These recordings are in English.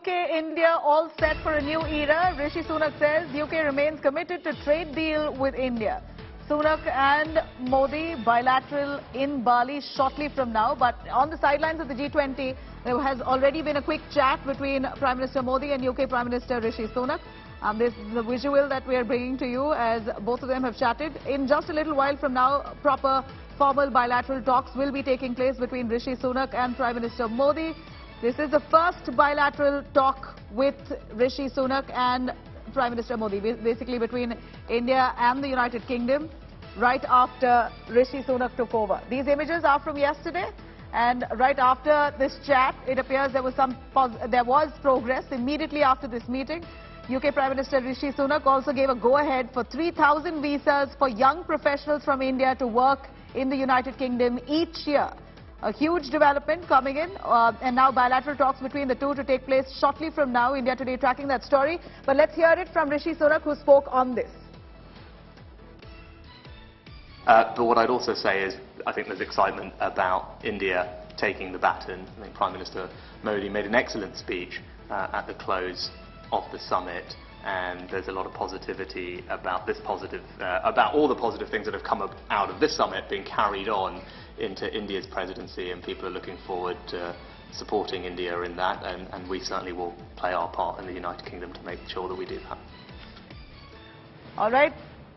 UK-India all set for a new era. Rishi Sunak says UK remains committed to trade deal with India. Sunak and Modi bilateral in Bali shortly from now. But on the sidelines of the G20, there has already been a quick chat between Prime Minister Modi and UK Prime Minister Rishi Sunak. This is the visual that we are bringing to you as both of them have chatted. In just a little while from now, proper formal bilateral talks will be taking place between Rishi Sunak and Prime Minister Modi. This is the first bilateral talk with Rishi Sunak and Prime Minister Modi, basically between India and the United Kingdom, right after Rishi Sunak took over. These images are from yesterday, and right after this chat, it appears there was progress immediately after this meeting. UK Prime Minister Rishi Sunak also gave a go-ahead for 3,000 visas for young professionals from India to work in the United Kingdom each year. A huge development coming in, and now bilateral talks between the two to take place shortly from now. India Today tracking that story. But let's hear it from Rishi Sunak, who spoke on this. But what I'd also say is, I think there's excitement about India taking the baton. I think Prime Minister Modi made an excellent speech at the close of the summit, and there's a lot of positivity about about all the positive things that have come out of this summit being carried on into India's presidency, and people are looking forward to supporting India in that, and we certainly will play our part in the United Kingdom to make sure that we do that. All right,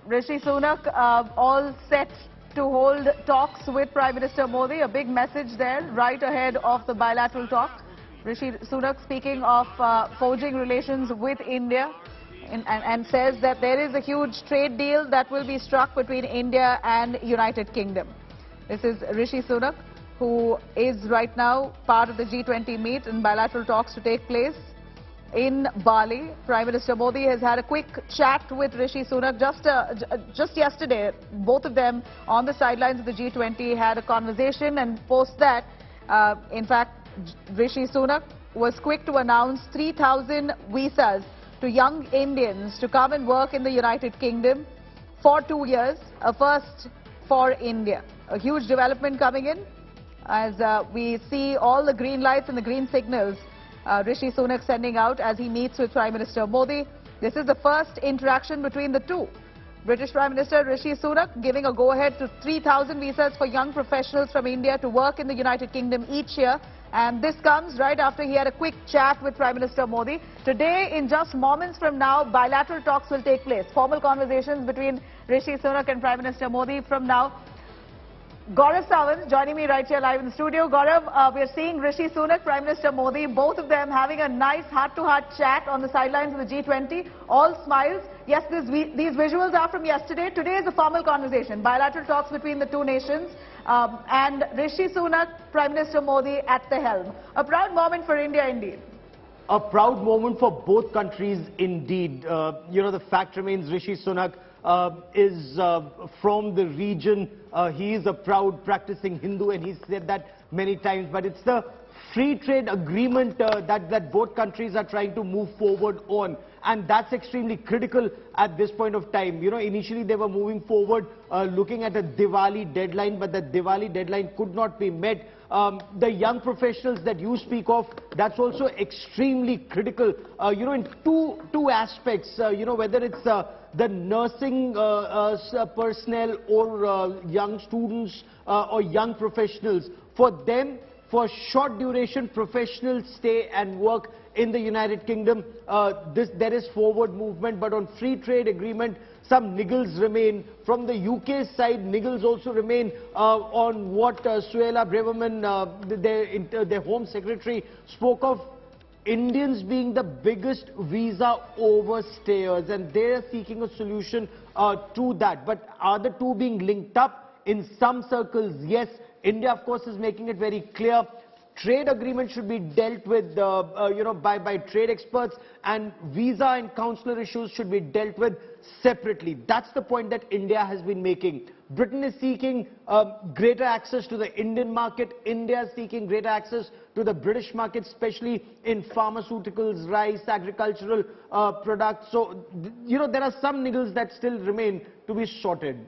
Rishi Sunak all set to hold talks with Prime Minister Modi. A big message there right ahead of the bilateral talk. Rishi Sunak speaking of forging relations with India and says that there is a huge trade deal that will be struck between India and United Kingdom. This is Rishi Sunak, who is right now part of the G20 meet and bilateral talks to take place in Bali. Prime Minister Modi has had a quick chat with Rishi Sunak just yesterday. Both of them on the sidelines of the G20 had a conversation, and post that, in fact, Rishi Sunak was quick to announce 3,000 visas to young Indians to come and work in the United Kingdom for 2 years, a first for India. A huge development coming in as we see all the green lights and the green signals Rishi Sunak sending out as he meets with Prime Minister Modi. This is the first interaction between the two. British Prime Minister Rishi Sunak giving a go-ahead to 3,000 visas for young professionals from India to work in the United Kingdom each year. And this comes right after he had a quick chat with Prime Minister Modi. Today, in just moments from now, bilateral talks will take place. Formal conversations between Rishi Sunak and Prime Minister Modi from now. Gaurav Sawant joining me right here live in the studio. Gaurav, we are seeing Rishi Sunak, Prime Minister Modi, both of them having a nice heart-to-heart chat on the sidelines of the G20. All smiles. Yes, these visuals are from yesterday. Today is a formal conversation. Bilateral talks between the two nations. And Rishi Sunak, Prime Minister Modi at the helm. A proud moment for India indeed. A proud moment for both countries indeed. The fact remains Rishi Sunak is from the region. He is a proud practicing Hindu, and he's said that many times. But it's the free trade agreement that both countries are trying to move forward on. And that's extremely critical at this point of time. Initially they were moving forward looking at a Diwali deadline, but the Diwali deadline could not be met. The young professionals that you speak of, that's also extremely critical, in two aspects, whether it's the nursing personnel or young students or young professionals. For them, for short duration professional stay and work in the United Kingdom, there is forward movement, but on free trade agreement, some niggles remain. From the UK side, niggles also remain on what Suella Braverman, their Home Secretary, spoke of Indians being the biggest visa overstayers, and they are seeking a solution to that. But are the two being linked up? In some circles, yes. India, of course, is making it very clear. Trade agreement should be dealt with by trade experts, and visa and consular issues should be dealt with separately. That's the point that India has been making. Britain is seeking greater access to the Indian market. India is seeking greater access to the British market, especially in pharmaceuticals, rice, agricultural products. So, there are some niggles that still remain to be sorted.